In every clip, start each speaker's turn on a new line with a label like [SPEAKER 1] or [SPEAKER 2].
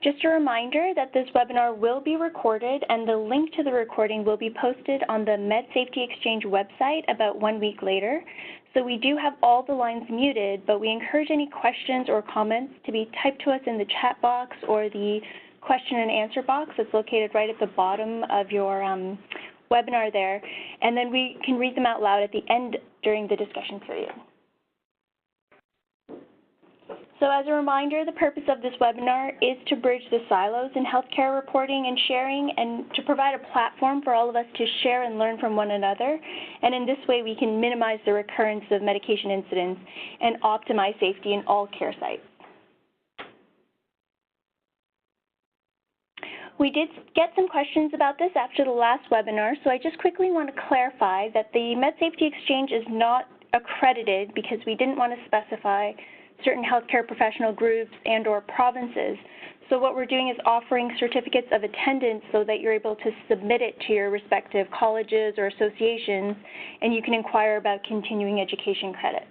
[SPEAKER 1] Just a reminder that this webinar will be recorded and the link to the recording will be posted on the Med Safety Exchange website about 1 week later. So we do have all the lines muted, but we encourage any questions or comments to be typed to us in the chat box or the question and answer box that's located right at the bottom of your webinar there, and then we can read them out loud at the end during the discussion period. So as a reminder, the purpose of this webinar is to bridge the silos in healthcare reporting and sharing and to provide a platform for all of us to share and learn from one another. And in this way, we can minimize the recurrence of medication incidents and optimize safety in all care sites. We did get some questions about this after the last webinar, so I just quickly want to clarify that the Med Safety Exchange is not accredited because we didn't want to specify certain healthcare professional groups and or provinces. So what we're doing is offering certificates of attendance so that you're able to submit it to your respective colleges or associations, and you can inquire about continuing education credits.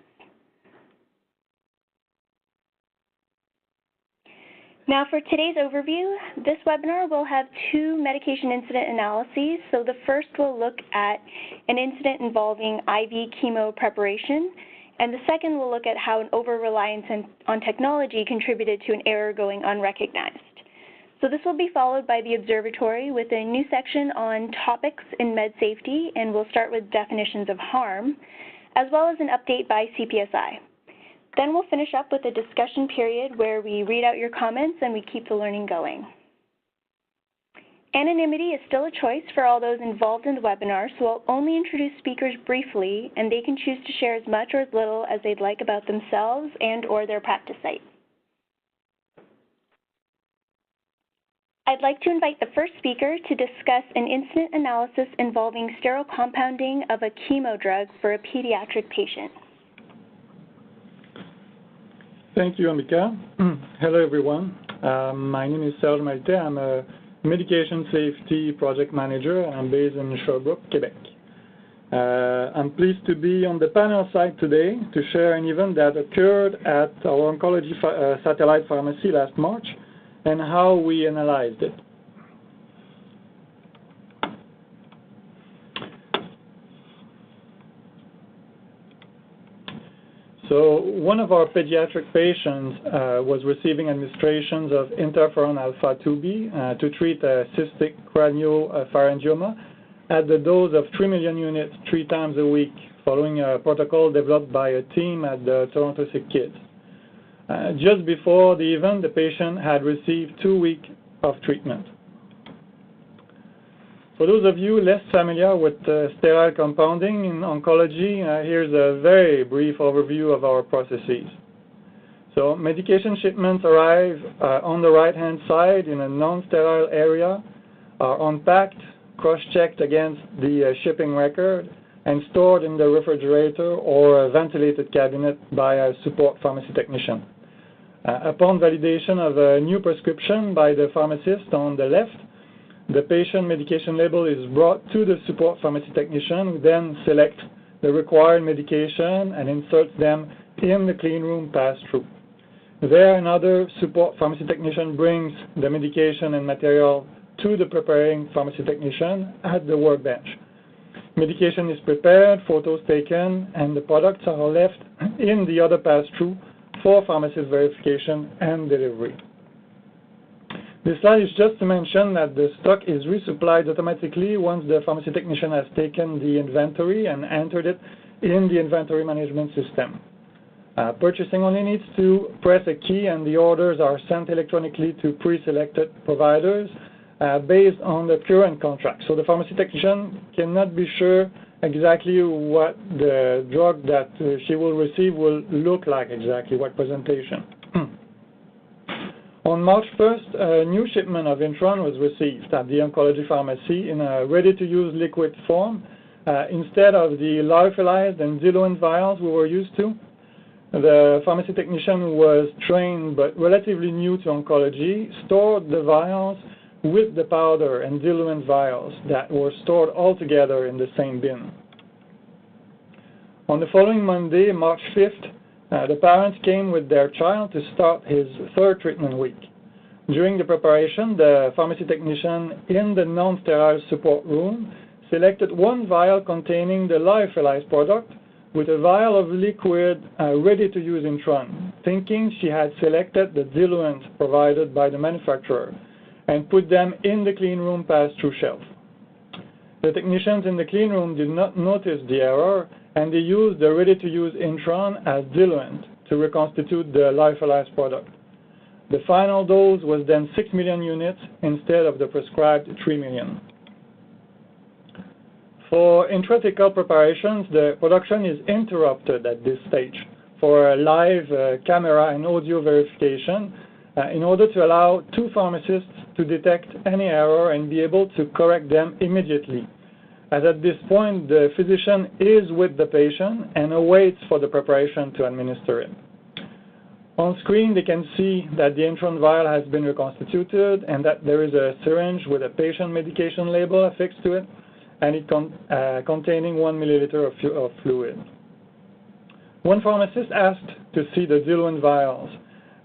[SPEAKER 1] Now for today's overview, this webinar will have 2 medication incident analyses. So the first will look at an incident involving IV chemo preparation, and the second will look at how an over-reliance on technology contributed to an error going unrecognized. So this will be followed by the observatory with a new section on topics in med safety, and we'll start with definitions of harm, as well as an update by CPSI. Then we'll finish up with a discussion period where we read out your comments and we keep the learning going. Anonymity is still a choice for all those involved in the webinar, so I'll only introduce speakers briefly, and they can choose to share as much or as little as they'd like about themselves and or their practice site. I'd like to invite the first speaker to discuss an incident analysis involving sterile compounding of a chemo drug for a pediatric patient.
[SPEAKER 2] Thank you, Amika. Hello, everyone. My name is Serge Maltais. I'm a Medication Safety Project Manager, and I'm based in Sherbrooke, Quebec. I'm pleased to be on the panel side today to share an event that occurred at our Oncology satellite pharmacy last March and how we analyzed it. So one of our pediatric patients was receiving administrations of interferon alpha-2b to treat a cystic craniopharyngioma at the dose of 3 million units 3 times a week, following a protocol developed by a team at the Toronto Sick Kids. Just before the event, the patient had received 2 weeks of treatment. For those of you less familiar with sterile compounding in oncology, here's a very brief overview of our processes. So medication shipments arrive on the right-hand side in a non-sterile area, are unpacked, cross-checked against the shipping record, and stored in the refrigerator or a ventilated cabinet by a support pharmacy technician. Upon validation of a new prescription by the pharmacist on the left, the patient medication label is brought to the support pharmacy technician, who then selects the required medication and inserts them in the clean room pass-through. There, another support pharmacy technician brings the medication and material to the preparing pharmacy technician at the workbench. Medication is prepared, photos taken, and the products are left in the other pass-through for pharmacist verification and delivery. This slide is just to mention that the stock is resupplied automatically once the pharmacy technician has taken the inventory and entered it in the inventory management system. Purchasing only needs to press a key, and the orders are sent electronically to pre-selected providers based on the current contract. So the pharmacy technician cannot be sure exactly what the drug that she will receive will look like exactly, what presentation. On March 1st, a new shipment of Intron was received at the Oncology pharmacy in a ready-to-use liquid form instead of the lyophilized and diluent vials we were used to. The pharmacy technician, who was trained but relatively new to oncology, stored the vials with the powder and diluent vials that were stored all together in the same bin. On the following Monday, March 5th, the parents came with their child to start his 3rd treatment week. During the preparation, the pharmacy technician in the non-sterile support room selected one vial containing the lyophilized product with a vial of liquid ready-to-use Intron, thinking she had selected the diluent provided by the manufacturer, and put them in the clean room pass-through shelf. The technicians in the clean room did not notice the error, and they used the ready-to-use Intron as diluent to reconstitute the lyophilized product. The final dose was then 6 million units instead of the prescribed 3 million. For intrathecal preparations, the production is interrupted at this stage for a live camera and audio verification in order to allow two pharmacists to detect any error and be able to correct them immediately, as at this point the physician is with the patient and awaits for the preparation to administer it. On screen they can see that the Intron vial has been reconstituted and that there is a syringe with a patient medication label affixed to it, and it containing 1 milliliter of fluid. One pharmacist asked to see the diluent vials,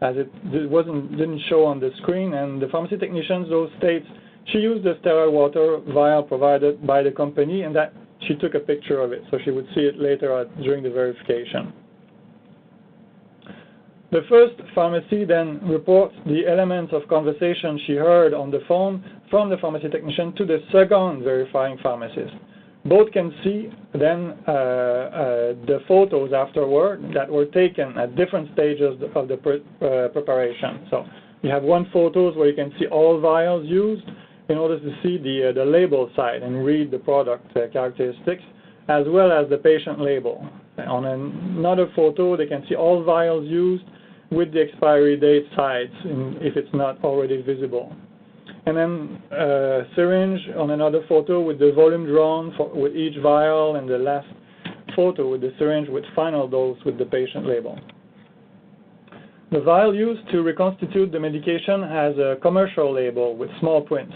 [SPEAKER 2] as it didn't show on the screen, and the pharmacy technician though states she used the sterile water vial provided by the company and that she took a picture of it, so she would see it later during the verification. The first pharmacy then reports the elements of conversation she heard on the phone from the pharmacy technician to the second verifying pharmacist. Both can see then the photos afterward that were taken at different stages of the preparation. So you have one photo where you can see all vials used in order to see the label side and read the product characteristics, as well as the patient label. On another photo, they can see all vials used with the expiry date sides if it's not already visible. And then a syringe on another photo with the volume drawn with each vial, and the last photo with the syringe with final dose with the patient label. The vial used to reconstitute the medication has a commercial label with small print,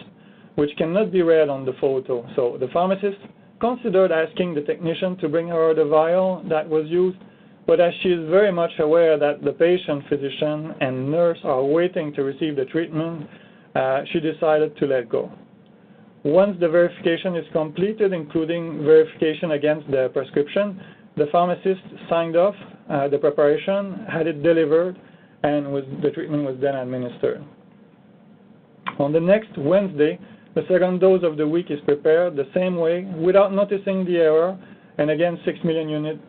[SPEAKER 2] which cannot be read on the photo. So the pharmacist considered asking the technician to bring her the vial that was used, but as she is very much aware that the patient, physician, and nurse are waiting to receive the treatment, she decided to let go. Once the verification is completed, including verification against the prescription, the pharmacist signed off the preparation, had it delivered, and the treatment was then administered. On the next Wednesday, the second dose of the week is prepared the same way without noticing the error, and again 6 million units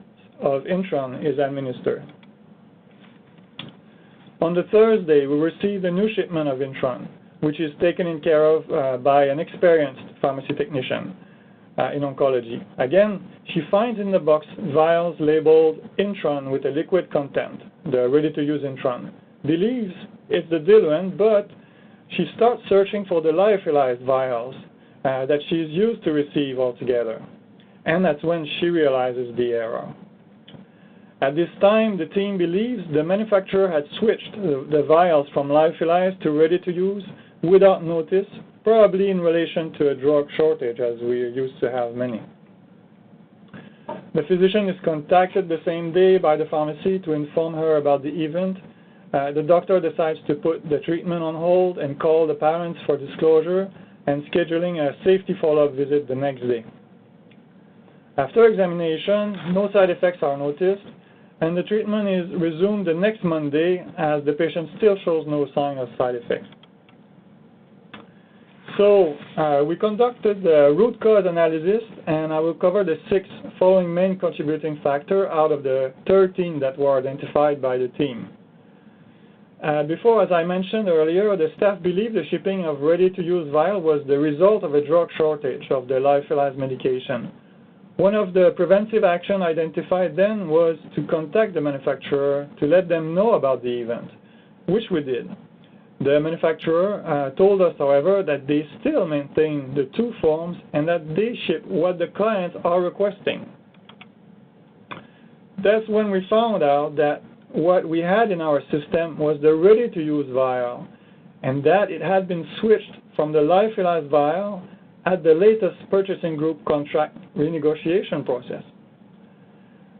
[SPEAKER 2] of Intron is administered. On the Thursday, we received a new shipment of Intron, which is taken care of by an experienced pharmacy technician in oncology. Again, she finds in the box vials labeled Intron with a liquid content, the ready-to-use Intron. Believes it's the diluent, but she starts searching for the lyophilized vials that she's used to receive altogether. And that's when she realizes the error. At this time, the team believes the manufacturer had switched the vials from lyophilized to ready-to-use without notice, probably in relation to a drug shortage, as we used to have many. The physician is contacted the same day by the pharmacy to inform her about the event. The doctor decides to put the treatment on hold and call the parents for disclosure and scheduling a safety follow-up visit the next day. After examination, no side effects are noticed, and the treatment is resumed the next Monday as the patient still shows no sign of side effects. So we conducted the root cause analysis, and I will cover the 6 following main contributing factors out of the 13 that were identified by the team. Before, as I mentioned earlier, the staff believed the shipping of ready-to-use vial was the result of a drug shortage of the lyophilized medication. One of the preventive actions identified then was to contact the manufacturer to let them know about the event, which we did. The manufacturer told us, however, that they still maintain the 2 forms and that they ship what the clients are requesting. That's when we found out that what we had in our system was the ready-to-use vial, and that it had been switched from the lyophilized vial at the latest purchasing group contract renegotiation process.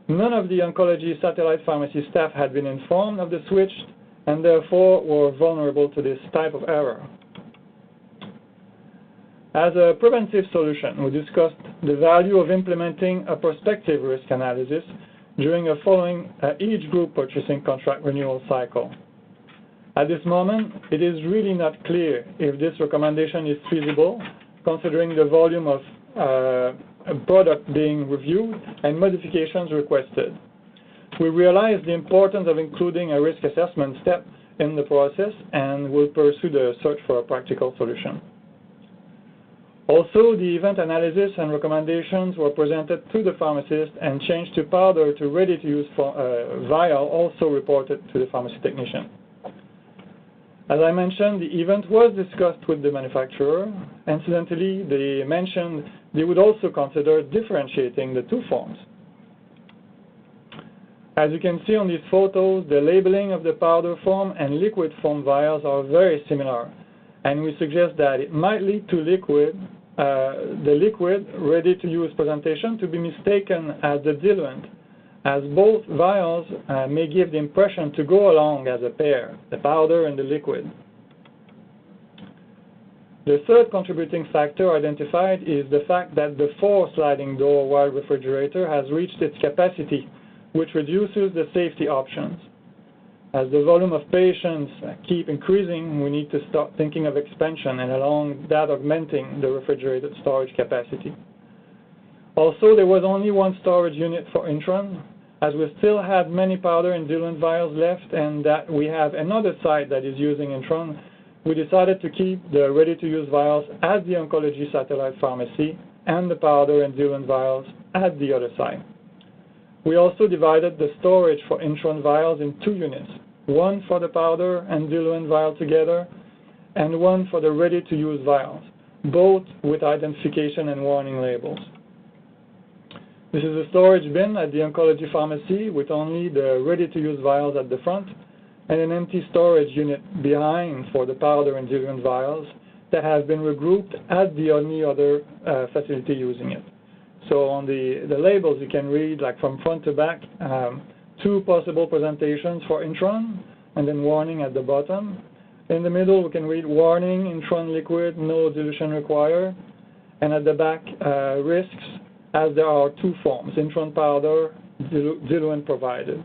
[SPEAKER 2] None of the oncology satellite pharmacy staff had been informed of the switch, and therefore were vulnerable to this type of error. As a preventive solution, we discussed the value of implementing a prospective risk analysis during a following each group purchasing contract renewal cycle. At this moment, it is really not clear if this recommendation is feasible, considering the volume of a product being reviewed and modifications requested. We realize the importance of including a risk assessment step in the process and will pursue the search for a practical solution. Also, the event analysis and recommendations were presented to the pharmacist and changed to powder to ready-to-use vial, also reported to the pharmacy technician. As I mentioned, the event was discussed with the manufacturer. Incidentally, they mentioned they would also consider differentiating the two forms. As you can see on these photos, the labeling of the powder form and liquid form vials are very similar, and we suggest that it might lead to the liquid ready-to-use presentation to be mistaken as the diluent, as both vials may give the impression to go along as a pair, the powder and the liquid. The third contributing factor identified is the fact that the 4-sliding door wide refrigerator has reached its capacity, which reduces the safety options. As the volume of patients keep increasing, we need to start thinking of expansion and along that augmenting the refrigerated storage capacity. Also, there was only one storage unit for Intron, as we still had many powder and diluent vials left and that we have another site that is using Intron. We decided to keep the ready-to-use vials at the Oncology satellite pharmacy and the powder and diluent vials at the other site. We also divided the storage for Intron vials in 2 units, one for the powder and diluent vial together, and one for the ready-to-use vials, both with identification and warning labels. This is a storage bin at the Oncology pharmacy with only the ready-to-use vials at the front and an empty storage unit behind for the powder and diluent vials that have been regrouped at the only other facility using it. So on the labels you can read, like from front to back, 2 possible presentations for Intron and then warning at the bottom. In the middle we can read warning, Intron liquid, no dilution required, and at the back risks, as there are 2 forms, Intron powder, diluent provided.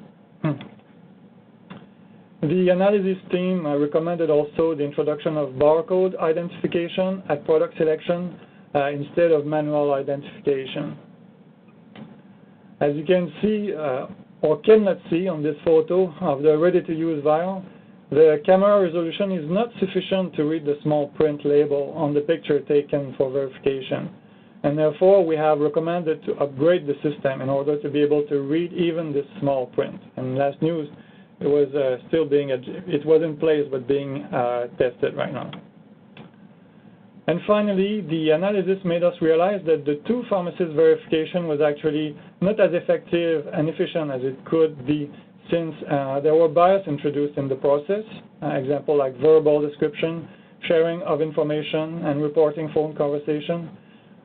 [SPEAKER 2] The analysis team recommended also the introduction of barcode identification at product selection instead of manual identification. As you can see or cannot see on this photo of the ready-to-use vial, the camera resolution is not sufficient to read the small print label on the picture taken for verification. And therefore, we have recommended to upgrade the system in order to be able to read even this small print. And last news, it was it was in place but being tested right now. And finally, the analysis made us realize that the 2 pharmacist verification was actually not as effective and efficient as it could be, since there were bias introduced in the process, example like verbal description, sharing of information, and reporting phone conversation.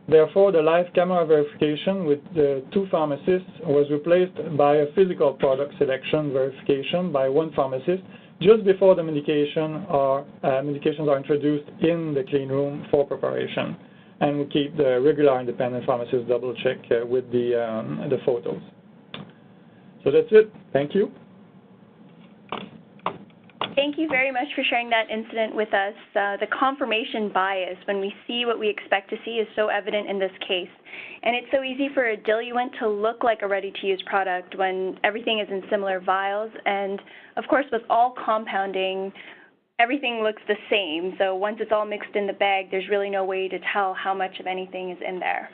[SPEAKER 2] Therefore, the live camera verification with the 2 pharmacists was replaced by a physical product selection verification by 1 pharmacist just before the medications are introduced in the clean room for preparation. And we keep the regular independent pharmacists double check with the photos. So that's it. Thank you.
[SPEAKER 1] Thank you very much for sharing that incident with us. The confirmation bias, when we see what we expect to see, is so evident in this case. And it's so easy for a diluent to look like a ready-to-use product when everything is in similar vials. And, of course, with all compounding, everything looks the same. So once it's all mixed in the bag, there's really no way to tell how much of anything is in there.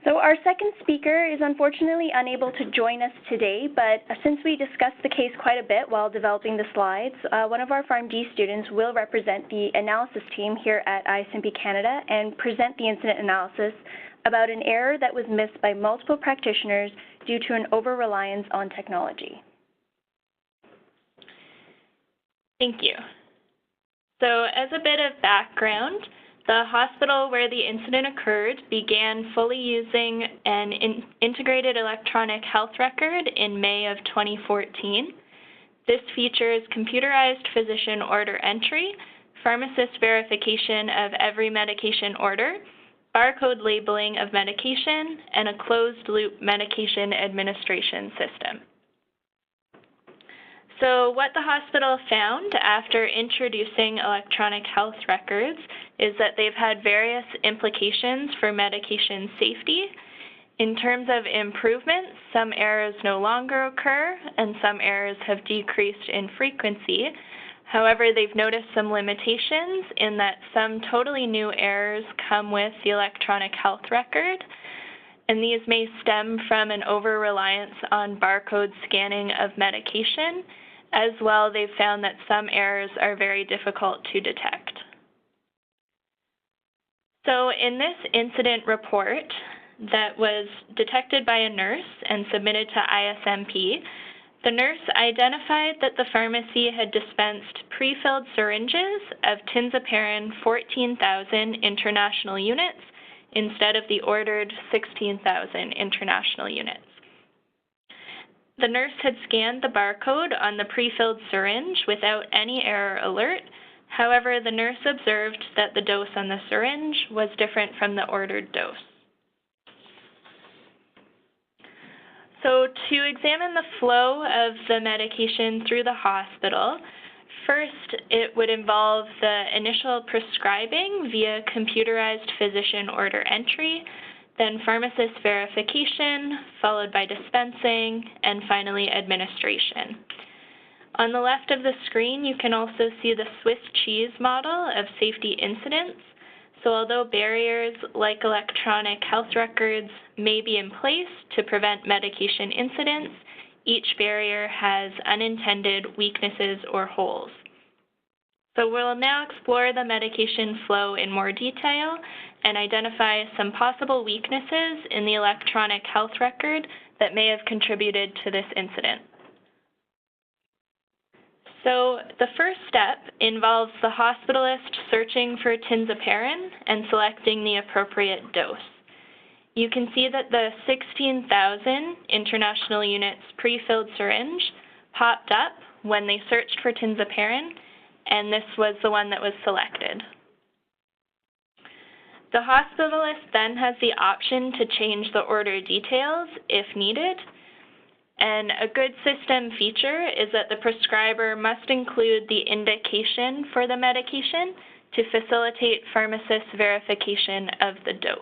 [SPEAKER 1] So our second speaker is unfortunately unable to join us today, but since we discussed the case quite a bit while developing the slides, one of our PharmD students will represent the analysis team here at ISMP Canada and present the incident analysis about an error that was missed by multiple practitioners due to an over-reliance on technology.
[SPEAKER 3] Thank you. So as a bit of background, The hospital where the incident occurred began fully using an integrated electronic health record in May of 2014. This features computerized physician order entry, pharmacist verification of every medication order, barcode labeling of medication, and a closed-loop medication administration system. So what the hospital found after introducing electronic health records is that they've had various implications for medication safety. In terms of improvements, some errors no longer occur and some errors have decreased in frequency. However, they've noticed some limitations in that some totally new errors come with the electronic health record, and these may stem from an over-reliance on barcode scanning of medication. As well, they've found that some errors are very difficult to detect. So in this incident report that was detected by a nurse and submitted to ISMP, the nurse identified that the pharmacy had dispensed pre-filled syringes of tinzaparin 14,000 international units instead of the ordered 16,000 international units. The nurse had scanned the barcode on the pre-filled syringe without any error alert. However, the nurse observed that the dose on the syringe was different from the ordered dose. So to examine the flow of the medication through the hospital, first it would involve the initial prescribing via computerized physician order entry, then pharmacist verification, followed by dispensing, and finally administration. On the left of the screen, you can also see the Swiss cheese model of safety incidents. So although barriers like electronic health records may be in place to prevent medication incidents, each barrier has unintended weaknesses or holes. So we'll now explore the medication flow in more detail and identify some possible weaknesses in the electronic health record that may have contributed to this incident. So the first step involves the hospitalist searching for tinzaparin and selecting the appropriate dose. You can see that the 16,000 international units pre-filled syringe popped up when they searched for tinzaparin, and this was the one that was selected. The hospitalist then has the option to change the order details if needed. And a good system feature is that the prescriber must include the indication for the medication to facilitate pharmacist verification of the dose.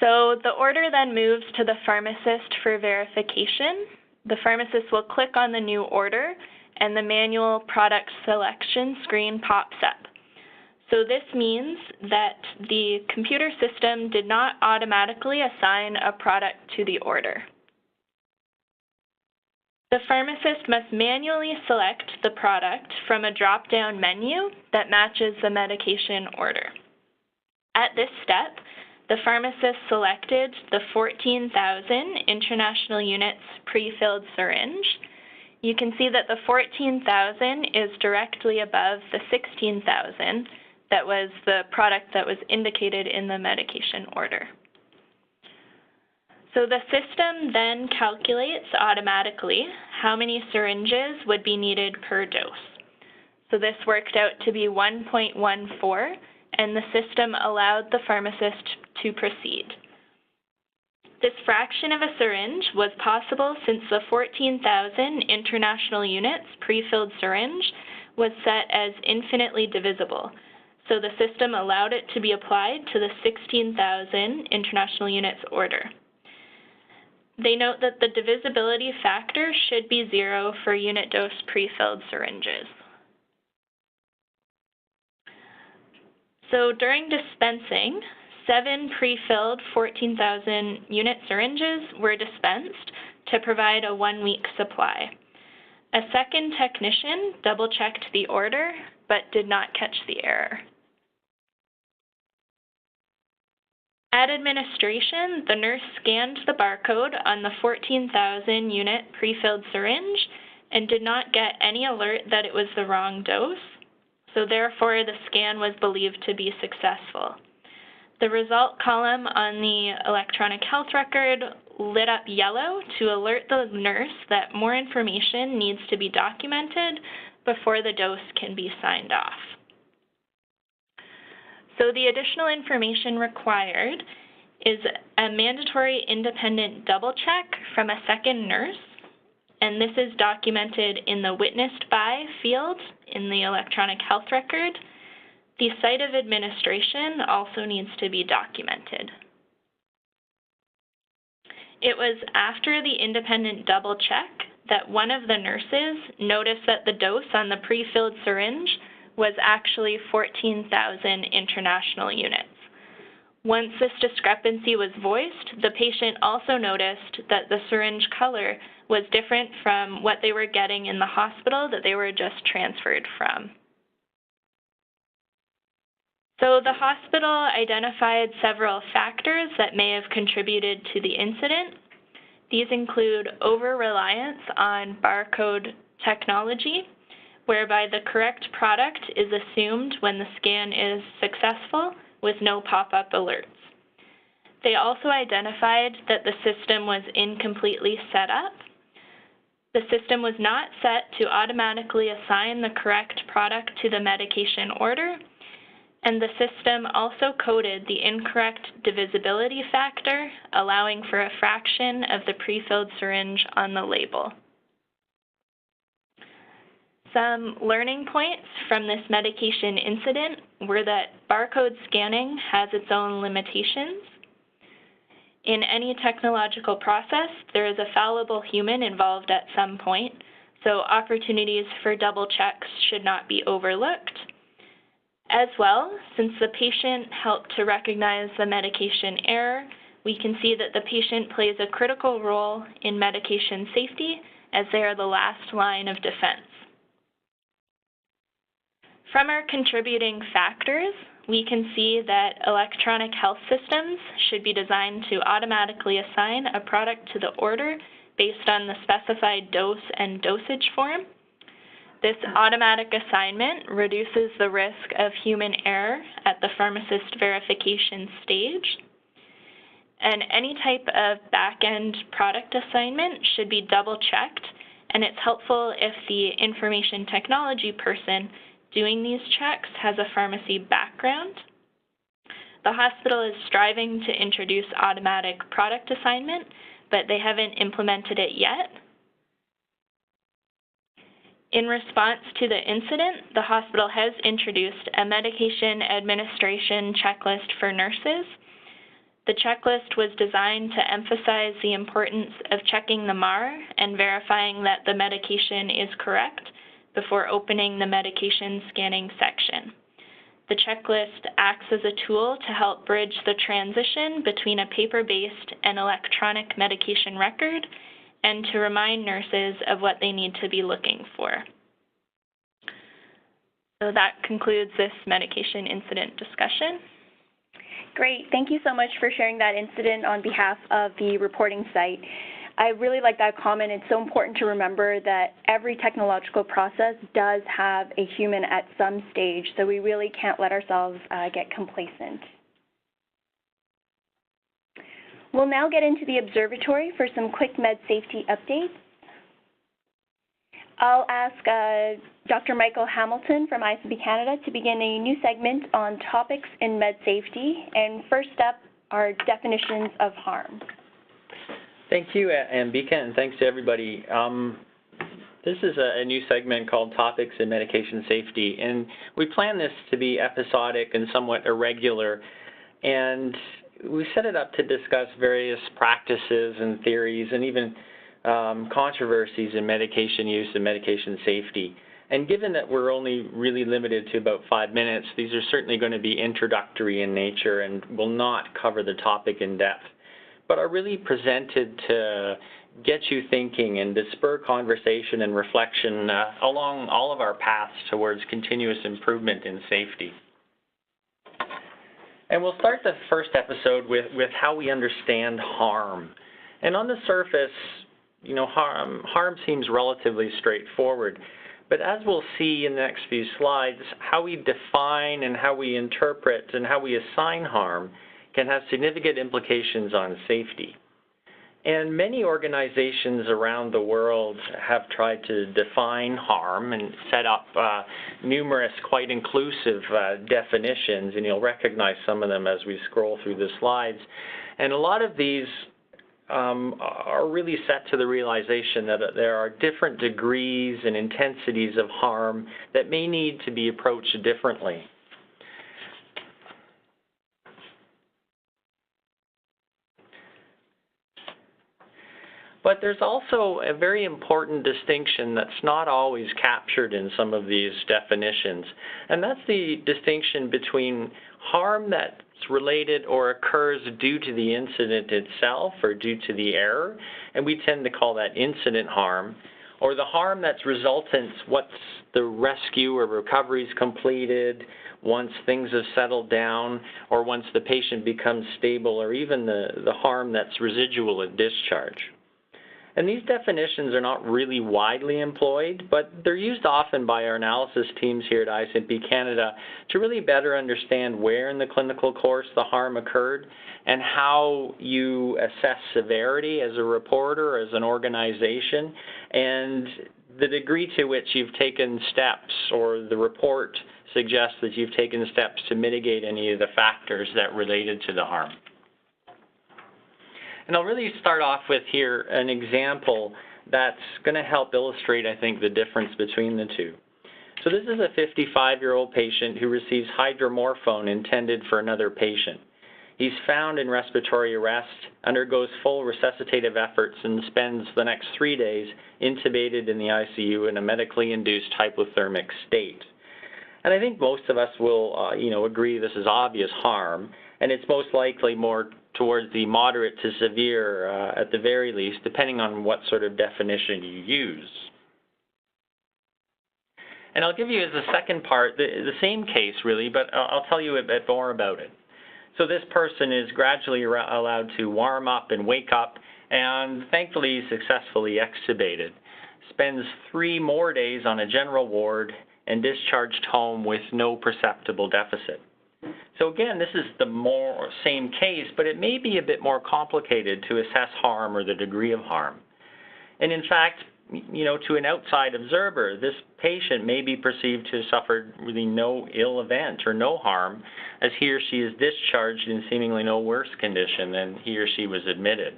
[SPEAKER 3] So the order then moves to the pharmacist for verification. The pharmacist will click on the new order and the manual product selection screen pops up. So this means that the computer system did not automatically assign a product to the order. The pharmacist must manually select the product from a drop-down menu that matches the medication order. At this step, the pharmacist selected the 14,000 international units pre-filled syringe. You can see that the 14,000 is directly above the 16,000. That was the product that was indicated in the medication order. So the system then calculates automatically how many syringes would be needed per dose. So this worked out to be 1.14, and the system allowed the pharmacist to proceed. This fraction of a syringe was possible since the 14,000 international units pre-filled syringe was set as infinitely divisible. So the system allowed it to be applied to the 16,000 international units order. They note that the divisibility factor should be 0 for unit dose pre-filled syringes. So during dispensing, 7 pre-filled 14,000 unit syringes were dispensed to provide a 1-week supply. A second technician double-checked the order but did not catch the error. At administration, the nurse scanned the barcode on the 14,000 unit pre-filled syringe and did not get any alert that it was the wrong dose. so therefore the scan was believed to be successful. The result column on the electronic health record lit up yellow to alert the nurse that more information needs to be documented before the dose can be signed off. So the additional information required is a mandatory independent double check from a second nurse, and this is documented in the witnessed by field in the electronic health record. The site of administration also needs to be documented. It was after the independent double check that one of the nurses noticed that the dose on the pre-filled syringe was actually 14,000 international units. Once this discrepancy was voiced, the patient also noticed that the syringe color was different from what they were getting in the hospital that they were just transferred from. So the hospital identified several factors that may have contributed to the incident. These include over-reliance on barcode technology, whereby the correct product is assumed when the scan is successful with no pop-up alerts. They also identified that the system was incompletely set up. The system was not set to automatically assign the correct product to the medication order, and the system also coded the incorrect divisibility factor, allowing for a fraction of the pre-filled syringe on the label. Some learning points from this medication incident were that barcode scanning has its own limitations. In any technological process, there is a fallible human involved at some point, so opportunities for double checks should not be overlooked. As well, since the patient helped to recognize the medication error, we can see that the patient plays a critical role in medication safety as they are the last line of defense. From our contributing factors, we can see that electronic health systems should be designed to automatically assign a product to the order based on the specified dose and dosage form. This automatic assignment reduces the risk of human error at the pharmacist verification stage. And any type of back-end product assignment should be double-checked, and it's helpful if the information technology person doing these checks has a pharmacy background. The hospital is striving to introduce automatic product assignment, but they haven't implemented it yet. In response to the incident, the hospital has introduced a medication administration checklist for nurses. The checklist was designed to emphasize the importance of checking the MAR and verifying that the medication is correct before opening the medication scanning section. The checklist acts as a tool to help bridge the transition between a paper-based and electronic medication record and to remind nurses of what they need to be looking for. So that concludes this medication incident discussion.
[SPEAKER 1] Great. Thank you so much for sharing that incident on behalf of the reporting site. I really like that comment. It's so important to remember that every technological process does have a human at some stage, so we really can't let ourselves get complacent. We'll now get into the observatory for some quick med safety updates. I'll ask Dr. Michael Hamilton from ISB Canada to begin a new segment on topics in med safety. And first up are definitions of harm.
[SPEAKER 4] Thank you, Ambika, and thanks to everybody. This is a new segment called Topics in Medication Safety, and we plan this to be episodic and somewhat irregular, and we set it up to discuss various practices and theories and even controversies in medication use and medication safety. And given that we're only really limited to about 5 minutes, these are certainly going to be introductory in nature and will not cover the topic in depth, but are really presented to get you thinking and to spur conversation and reflection along all of our paths towards continuous improvement in safety. And we'll start the first episode with how we understand harm. And on the surface, you know, harm seems relatively straightforward, But as we'll see in the next few slides, how we define and how we interpret and how we assign harm can have significant implications on safety. And many organizations around the world have tried to define harm and set up numerous, quite inclusive definitions, and you'll recognize some of them as we scroll through the slides. And a lot of these are really set to the realization that there are different degrees and intensities of harm that may need to be approached differently. But there's also a very important distinction that's not always captured in some of these definitions, and that's the distinction between harm that's related or occurs due to the incident itself or due to the error, and we tend to call that incident harm, or the harm that's resultant once the rescue or recovery is completed, once things have settled down, or once the patient becomes stable, or even the harm that's residual at discharge. And these definitions are not really widely employed, but they're used often by our analysis teams here at ISMP Canada to really better understand where in the clinical course the harm occurred and how you assess severity as a reporter, as an organization, and the degree to which you've taken steps, or the report suggests that you've taken steps to mitigate any of the factors that related to the harm. And I'll really start off with here an example that's going to help illustrate, I think, the difference between the two. So this is a 55-year-old patient who receives hydromorphone intended for another patient. He's found in respiratory arrest, undergoes full resuscitative efforts, and spends the next 3 days intubated in the ICU in a medically induced hypothermic state. And I think most of us will, agree this is obvious harm, and it's most likely more towards the moderate to severe at the very least, depending on what sort of definition you use. And I'll give you as a second part the same case really, but I'll tell you a bit more about it. So this person is gradually allowed to warm up and wake up, and thankfully successfully extubated. Spends 3 more days on a general ward and discharged home with no perceptible deficit. So again, this is the same case, but it may be a bit more complicated to assess harm or the degree of harm. And in fact, to an outside observer, this patient may be perceived to have suffered really no ill event or no harm, as he or she is discharged in seemingly no worse condition than he or she was admitted.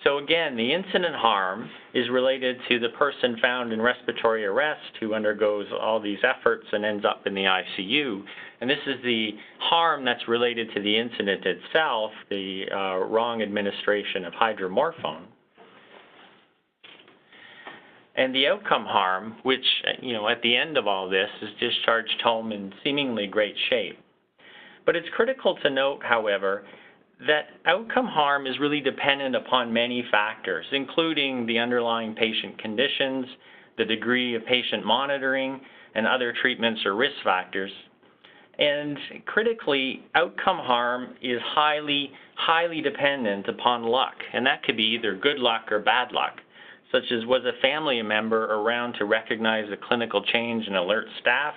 [SPEAKER 4] So again, the incident harm is related to the person found in respiratory arrest who undergoes all these efforts and ends up in the ICU. And this is the harm that's related to the incident itself, the wrong administration of hydromorphone. And the outcome harm, which, at the end of all this is discharged home in seemingly great shape. But it's critical to note, however, that outcome harm is really dependent upon many factors, including the underlying patient conditions, the degree of patient monitoring, and other treatments or risk factors. And critically, outcome harm is highly dependent upon luck, and that could be either good luck or bad luck, such as was a family member around to recognize a clinical change and alert staff,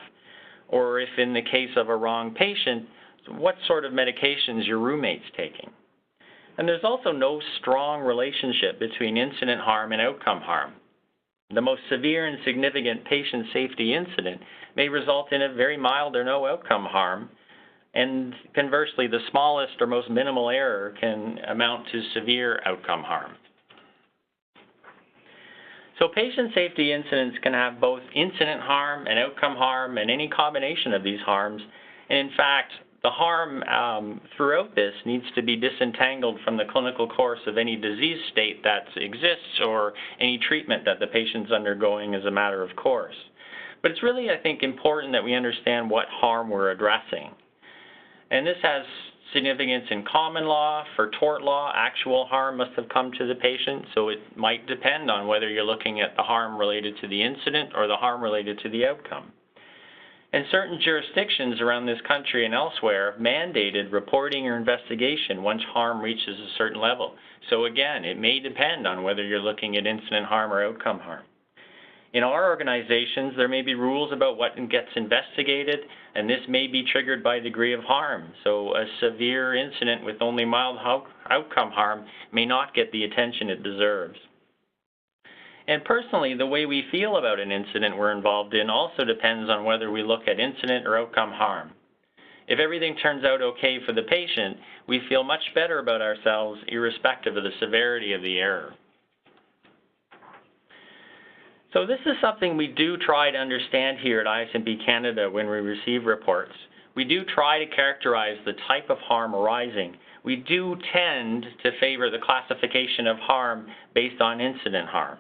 [SPEAKER 4] or if in the case of a wrong patient, what sort of medications your roommate's taking. And there's also no strong relationship between incident harm and outcome harm. The most severe and significant patient safety incident may result in a very mild or no outcome harm, and conversely, the smallest or most minimal error can amount to severe outcome harm. So patient safety incidents can have both incident harm and outcome harm and any combination of these harms. And in fact, the harm throughout this needs to be disentangled from the clinical course of any disease state that exists or any treatment that the patient's undergoing as a matter of course. But it's really, I think, important that we understand what harm we're addressing. And this has significance in common law. For tort law, actual harm must have come to the patient, so it might depend on whether you're looking at the harm related to the incident or the harm related to the outcome. And certain jurisdictions around this country and elsewhere have mandated reporting or investigation once harm reaches a certain level. So again, it may depend on whether you're looking at incident harm or outcome harm. In our organizations, there may be rules about what gets investigated, and this may be triggered by degree of harm. So a severe incident with only mild outcome harm may not get the attention it deserves. And personally, the way we feel about an incident we're involved in also depends on whether we look at incident or outcome harm. If everything turns out okay for the patient, we feel much better about ourselves irrespective of the severity of the error. So this is something we do try to understand here at ISMP Canada when we receive reports. We do try to characterize the type of harm arising. We do tend to favor the classification of harm based on incident harm.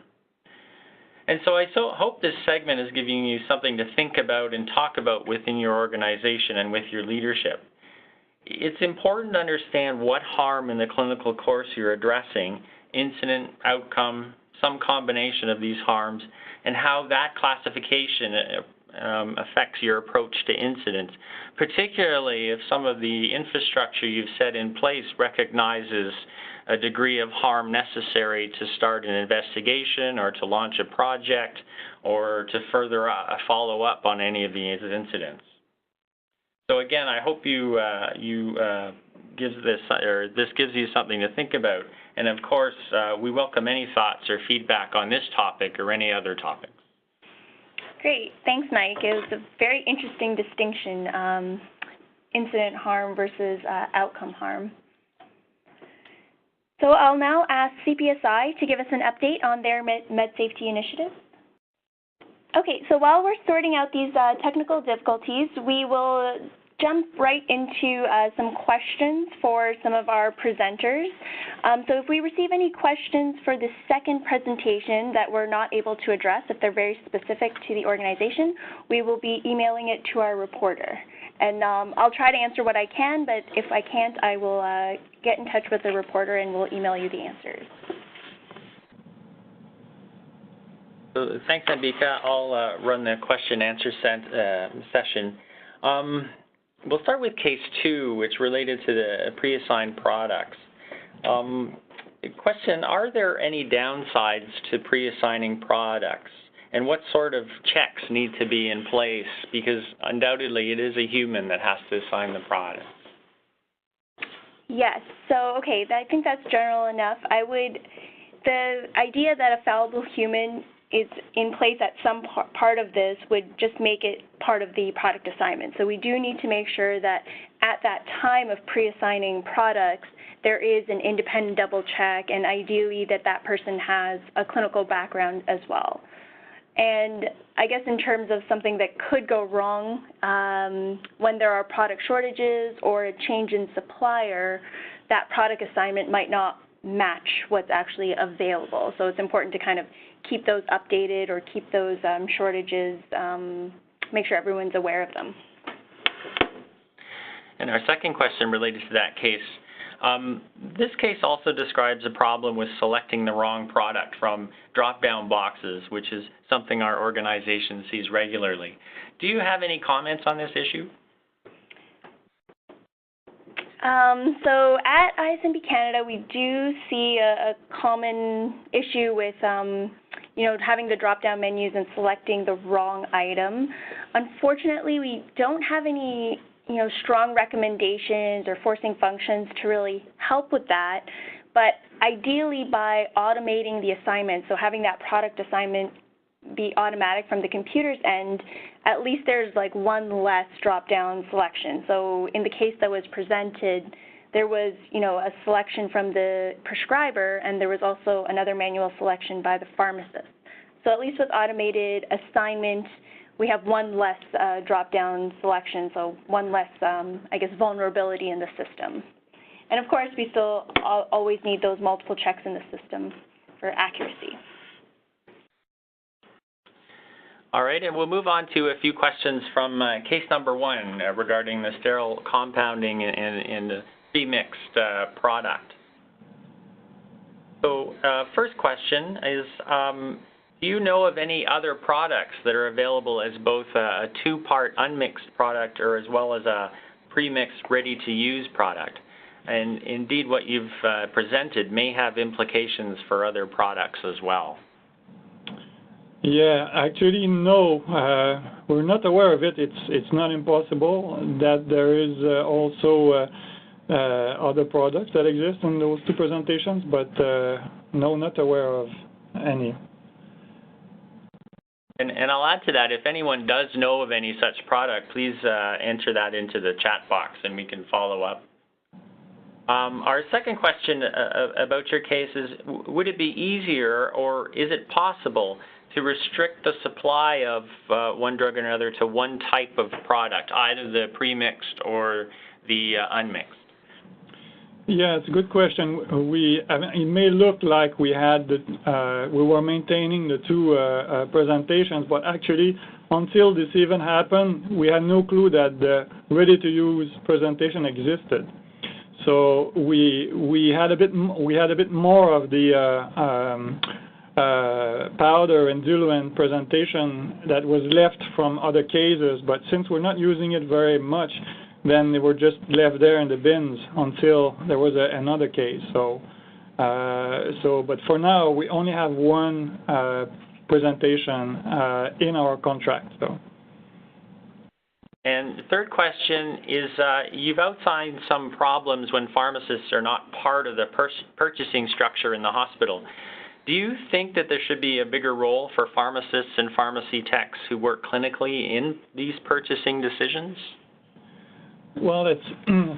[SPEAKER 4] And so I hope this segment is giving you something to think about and talk about within your organization and with your leadership. It's important to understand what harm in the clinical course you're addressing, incident, outcome, some combination of these harms, and how that classification affects your approach to incidents, particularly if some of the infrastructure you've set in place recognizes a degree of harm necessary to start an investigation or to launch a project or to further follow up on any of these incidents. So again, I hope this gives you something to think about. And of course, we welcome any thoughts or feedback on this topic or any other topics.
[SPEAKER 1] Great, thanks, Mike. It was a very interesting distinction, incident harm versus outcome harm. So I'll now ask CPSI to give us an update on their med safety initiative. Okay, so while we're sorting out these technical difficulties, we will jump right into some questions for some of our presenters. So if we receive any questions for the second presentation that we're not able to address, if they're very specific to the organization, we will be emailing it to our reporter. And I'll try to answer what I can, but if I can't, I will get in touch with the reporter and we'll email you the answers.
[SPEAKER 4] So thanks, Ambika. I'll run the question-answer session. We'll start with case 2, which related to the pre-assigned products. Question, are there any downsides to pre-assigning products? And what sort of checks need to be in place? Because undoubtedly it is a human that has to assign the product.
[SPEAKER 1] Yes, so okay, I think that's general enough. The idea that a fallible human is in place at some part of this would just make it part of the product assignment. So we do need to make sure that at that time of pre-assigning products, there is an independent double check, and ideally that that person has a clinical background as well. And I guess in terms of something that could go wrong, when there are product shortages or a change in supplier, that product assignment might not match what's actually available. So it's important to kind of keep those updated or keep those shortages, make sure everyone's aware of them.
[SPEAKER 4] And our second question related to that case, this case also describes a problem with selecting the wrong product from drop-down boxes, which is something our organization sees regularly. Do you have any comments on this issue?
[SPEAKER 1] So at ISMP Canada, we do see a common issue with having the drop-down menus and selecting the wrong item. Unfortunately, we don't have any strong recommendations or forcing functions to really help with that. But ideally, by automating the assignment, so having that product assignment be automatic from the computer's end, at least there's like one less drop-down selection. So in the case that was presented, there was, a selection from the prescriber, and there was also another manual selection by the pharmacist. So at least with automated assignment, we have one less drop-down selection, so one less, vulnerability in the system. And of course, we still always need those multiple checks in the system for accuracy.
[SPEAKER 4] All right, and we'll move on to a few questions from case number 1 regarding the sterile compounding in the pre-mixed product. So first question is, do you know of any other products that are available as both a 2-part unmixed product or as well as a pre-mixed ready-to-use product? And indeed, what you've presented may have implications for other products as well.
[SPEAKER 2] Yeah, actually, no. We're not aware of it. It's not impossible that there is also other products that exist in those two presentations, but no, not aware of any.
[SPEAKER 4] And I'll add to that, if anyone does know of any such product, please enter that into the chat box and we can follow up. Our second question about your case is, would it be easier or is it possible to restrict the supply of one drug or another to one type of product, either the premixed or the unmixed?
[SPEAKER 2] Yeah, it's a good question. It may look like we were maintaining the two presentations, but actually, until this even happened, we had no clue that the ready-to-use presentation existed. So we had a bit more of the powder and diluent presentation that was left from other cases, but since we're not using it very much, then they were just left there in the bins until there was another case. But for now, we only have one presentation in our contract. So.
[SPEAKER 4] And the third question is, you've outlined some problems when pharmacists are not part of the purchasing structure in the hospital. Do you think that there should be a bigger role for pharmacists and pharmacy techs who work clinically in these purchasing decisions?
[SPEAKER 2] Well, it's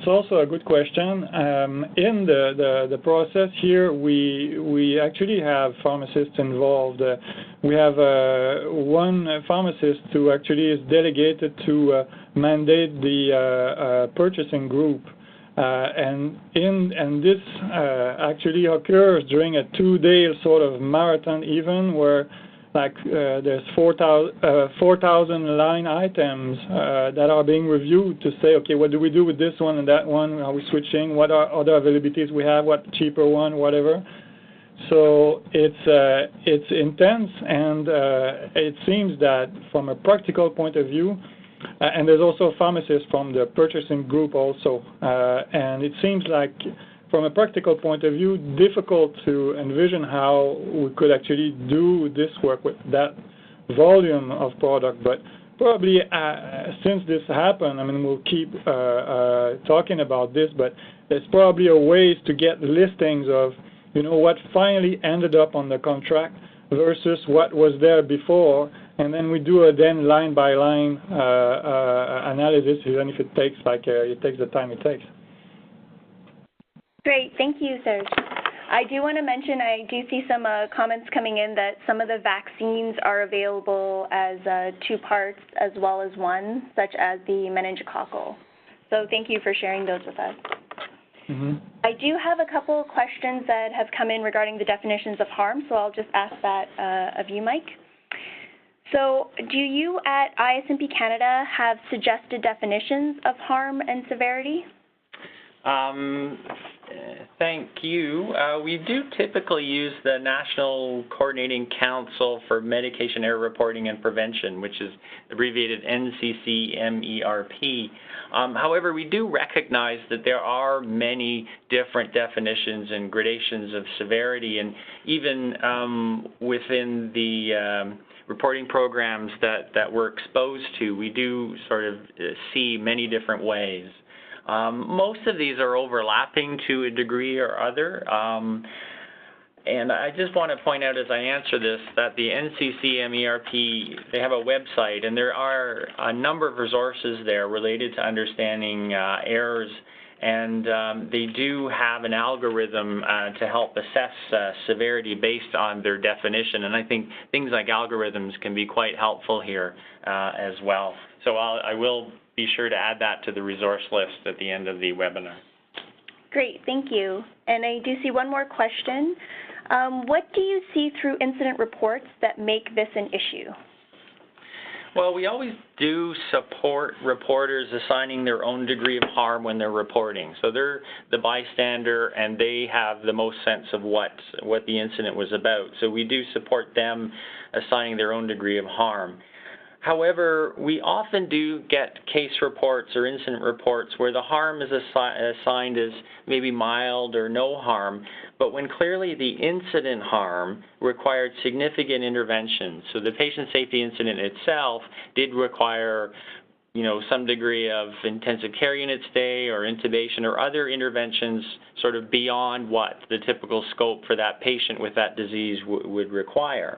[SPEAKER 2] also a good question. In the process here, we actually have pharmacists involved. We have one pharmacist who actually is delegated to mandate the purchasing group, and this actually occurs during a 2-day sort of marathon even where. There's 4,000 line items that are being reviewed to say, okay, what do we do with this one and that one? Are we switching? What are other availabilities we have? What cheaper one? Whatever. So it's intense, and it seems that from a practical point of view, and there's also pharmacists from the purchasing group also, and it seems like. From a practical point of view, difficult to envision how we could actually do this work with that volume of product. But probably since this happened, I mean, we'll keep talking about this, but there's probably a ways to get listings of, what finally ended up on the contract versus what was there before. And then we do a line-by-line analysis, even if it takes the time it takes.
[SPEAKER 1] Great, thank you, Serge. I do want to mention, I do see some comments coming in that some of the vaccines are available as 2 parts as well as one, such as the meningococcal. So thank you for sharing those with us.
[SPEAKER 2] Mm-hmm. I
[SPEAKER 1] do have a couple of questions that have come in regarding the definitions of harm, so I'll just ask that of you, Mike. So do you at ISMP Canada have suggested definitions of harm and severity?
[SPEAKER 4] Thank you. We do typically use the National Coordinating Council for Medication Error Reporting and Prevention, which is abbreviated NCCMERP. However, we do recognize that there are many different definitions and gradations of severity, and even within the reporting programs that we're exposed to, we do sort of see many different ways. Most of these are overlapping to a degree or other, and I just want to point out as I answer this that the NCCMERP, they have a website, and there are a number of resources there related to understanding errors, and they do have an algorithm to help assess severity based on their definition, and I think things like algorithms can be quite helpful here as well. So I will be sure to add that to the resource list at the end of the webinar.
[SPEAKER 1] Great, thank you. And I do see one more question. What do you see through incident reports that make this an issue?
[SPEAKER 4] Well, we always do support reporters assigning their own degree of harm when they're reporting. So they're the bystander, and they have the most sense of what the incident was about. So we do support them assigning their own degree of harm. However, we often do get case reports or incident reports where the harm is assigned as maybe mild or no harm, but when clearly the incident harm required significant intervention. So the patient safety incident itself did require, some degree of intensive care unit stay or intubation or other interventions sort of beyond what the typical scope for that patient with that disease would require.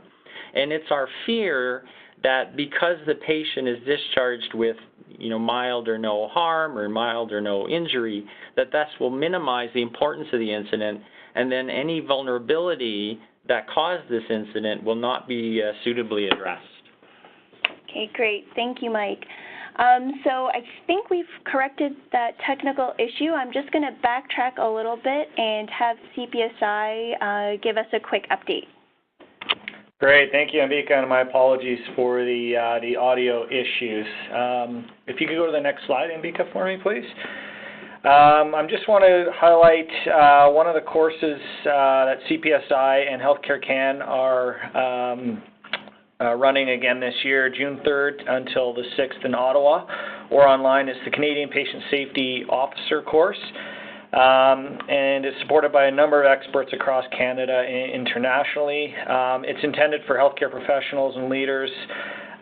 [SPEAKER 4] And it's our fear that because the patient is discharged with, mild or no harm or mild or no injury, that will minimize the importance of the incident, and then any vulnerability that caused this incident will not be suitably addressed.
[SPEAKER 1] Okay, great. Thank you, Mike. So I think we've corrected that technical issue. I'm just going to backtrack a little bit and have CPSI give us a quick update.
[SPEAKER 5] Great, thank you, Ambika, and my apologies for the audio issues. If you could go to the next slide, Ambika, for me, please. I just want to highlight one of the courses that CPSI and Healthcare Can are running again this year, June 3rd until the 6th in Ottawa, or online. It's the Canadian Patient Safety Officer course. And it's supported by a number of experts across Canada and internationally. It's intended for healthcare professionals and leaders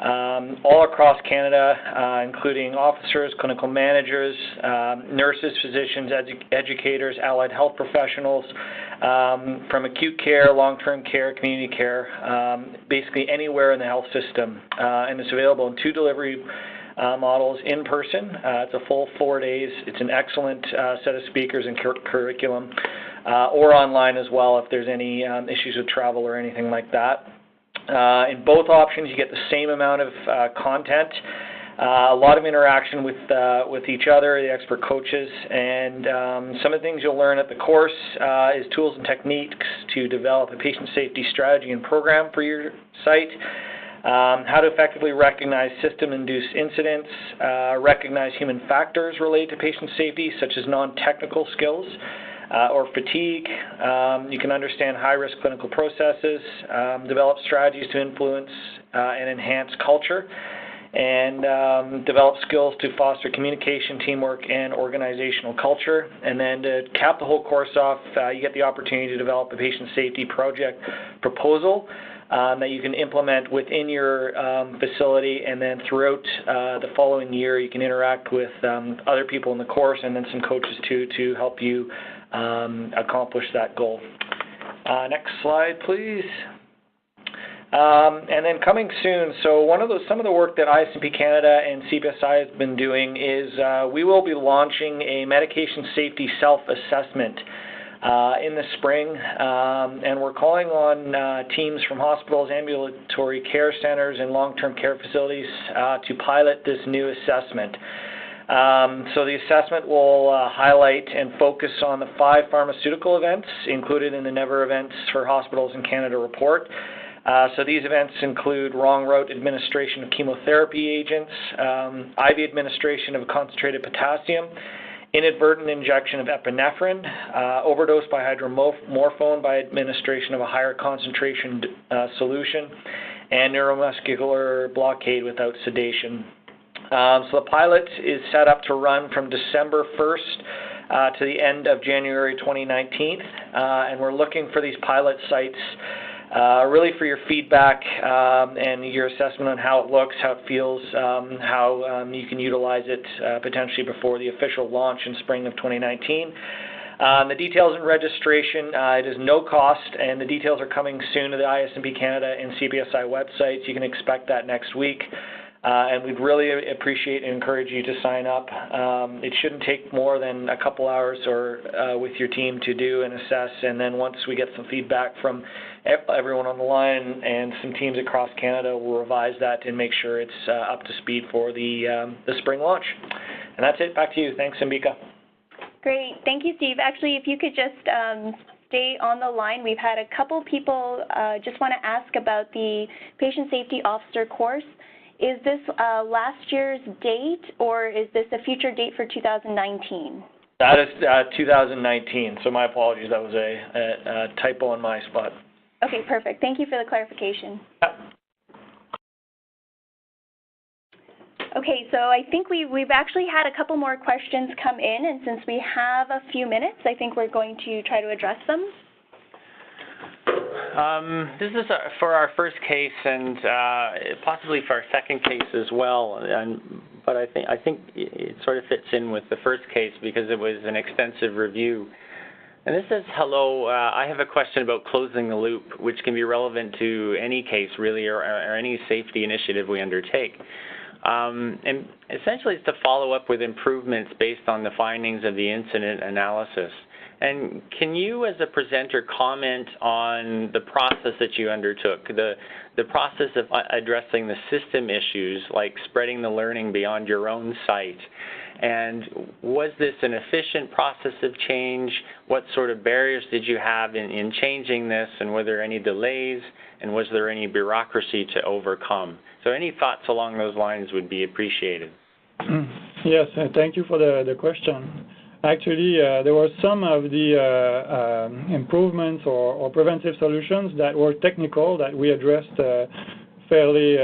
[SPEAKER 5] all across Canada, including officers, clinical managers, nurses, physicians, educators, allied health professionals, from acute care, long-term care, community care, basically anywhere in the health system. And it's available in 2 delivery models in person. It's a full 4 days. It's an excellent set of speakers and curriculum, or online as well if there's any issues with travel or anything like that. In both options, you get the same amount of content, a lot of interaction with each other, the expert coaches, and some of the things you'll learn at the course is tools and techniques to develop a patient safety strategy and program for your site. How to effectively recognize system-induced incidents, recognize human factors related to patient safety, such as non-technical skills or fatigue. You can understand high-risk clinical processes, develop strategies to influence and enhance culture, and develop skills to foster communication, teamwork, and organizational culture. And then to cap the whole course off, you get the opportunity to develop a patient safety project proposal that you can implement within your facility, and then throughout the following year you can interact with other people in the course and then some coaches too to help you accomplish that goal. Next slide, please. And then coming soon, so some of the work that ISMP Canada and CPSI has been doing is we will be launching a medication safety self-assessment in the spring, and we're calling on teams from hospitals, ambulatory care centers, and long-term care facilities to pilot this new assessment. So the assessment will highlight and focus on the 5 pharmaceutical events included in the Never Events for Hospitals in Canada report. So these events include wrong route administration of chemotherapy agents, IV administration of concentrated potassium, inadvertent injection of epinephrine, overdose by hydromorphone by administration of a higher concentration solution, and neuromuscular blockade without sedation. So the pilot is set up to run from December 1st to the end of January 2019, and we're looking for these pilot sites really for your feedback and your assessment on how it looks, how it feels, how you can utilize it potentially before the official launch in spring of 2019. The details and registration, it is no cost, and the details are coming soon to the ISMP Canada and CPSI websites. You can expect that next week. And we'd really appreciate and encourage you to sign up. It shouldn't take more than a couple hours or with your team to do and assess, and then once we get some feedback from everyone on the line and some teams across Canada, we'll revise that and make sure it's up to speed for the spring launch. And that's it. Back to you. Thanks, Ambika.
[SPEAKER 1] Great. Thank you, Steve. Actually, if you could just stay on the line. We've had a couple people just want to ask about the Patient Safety Officer course. Is this last year's date, or is this a future date for 2019?
[SPEAKER 5] That is 2019, so my apologies. That was a typo on my spot.
[SPEAKER 1] Okay, perfect. Thank you for the clarification.
[SPEAKER 5] Yep.
[SPEAKER 1] Okay, so I think we've actually had a couple more questions come in, and since we have a few minutes, I think we're going to try to address them.
[SPEAKER 4] This is for our first case and possibly for our second case as well. But I think it sort of fits in with the first case because it was an extensive review. And this says, hello, I have a question about closing the loop, which can be relevant to any case really or any safety initiative we undertake. And essentially it's to follow up with improvements based on the findings of the incident analysis. And can you, as a presenter, comment on the process that you undertook, the process of addressing the system issues, like spreading the learning beyond your own site? And was this an efficient process of change? What sort of barriers did you have in changing this? And were there any delays? And was there any bureaucracy to overcome? So any thoughts along those lines would be appreciated.
[SPEAKER 2] Yes, thank you for the question. Actually, there were some of the improvements or preventive solutions that were technical that we addressed fairly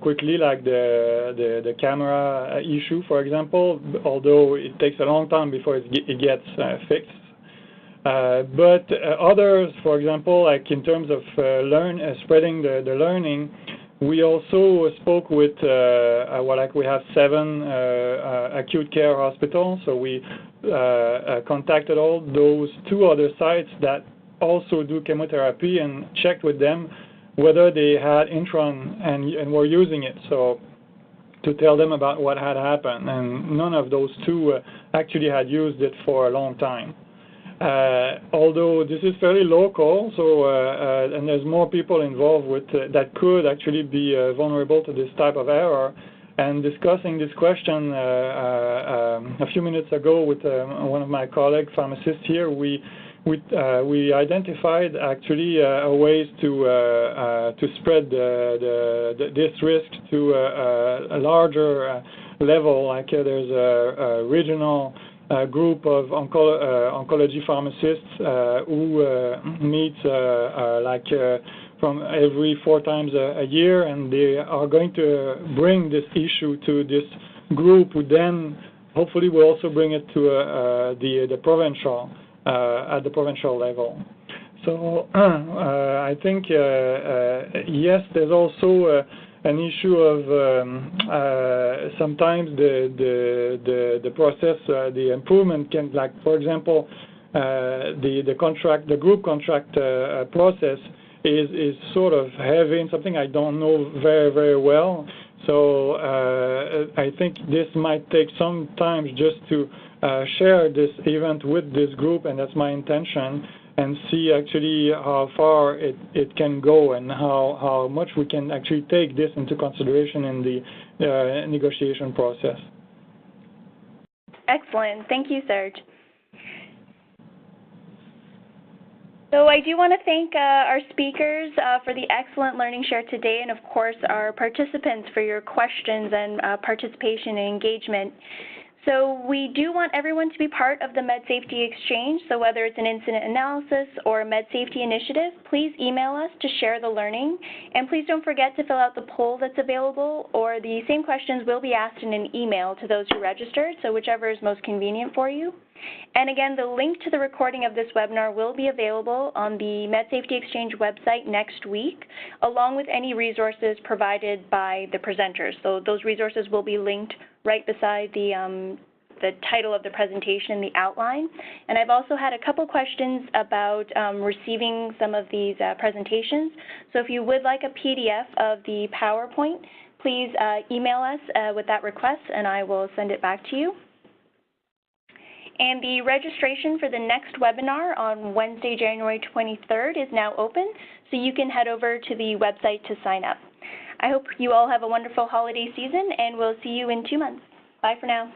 [SPEAKER 2] quickly, like the camera issue, for example, although it takes a long time before it gets fixed. But others, for example, like in terms of spreading the learning, we also spoke with we have 7 acute care hospitals, so we contacted all those 2 other sites that also do chemotherapy and checked with them whether they had Intron and were using it, so to tell them about what had happened. And none of those 2 actually had used it for a long time. Although this is fairly local, so and there's more people involved with that could actually be vulnerable to this type of error. And discussing this question a few minutes ago with one of my colleague pharmacists here, we identified actually ways to spread this risk to a larger level. Like there's a regional group of oncology pharmacists who meets from every 4 times a year, and they are going to bring this issue to this group, who then hopefully will also bring it to the provincial at the provincial level. So I think yes, there's also an issue of sometimes the process, the improvement can, like for example, the group contract process is sort of heavy and something I don't know very well. So I think this might take some time just to share this event with this group, and that's my intention, and see actually how far it can go and how much we can actually take this into consideration in the negotiation process.
[SPEAKER 1] Excellent. Thank you, Serge. So I do want to thank our speakers for the excellent learning shared today, and of course our participants for your questions and participation and engagement. So we do want everyone to be part of the Med Safety Exchange, so whether it's an incident analysis or a Med Safety initiative, please email us to share the learning. And please don't forget to fill out the poll that's available, or the same questions will be asked in an email to those who registered, so whichever is most convenient for you. And again, the link to the recording of this webinar will be available on the Med Safety Exchange website next week, along with any resources provided by the presenters. So those resources will be linked right beside the title of the presentation in the outline. And I've also had a couple questions about receiving some of these presentations. So if you would like a PDF of the PowerPoint, please email us with that request, and I will send it back to you. And the registration for the next webinar on Wednesday, January 23rd is now open, so you can head over to the website to sign up. I hope you all have a wonderful holiday season, and we'll see you in 2 months. Bye for now.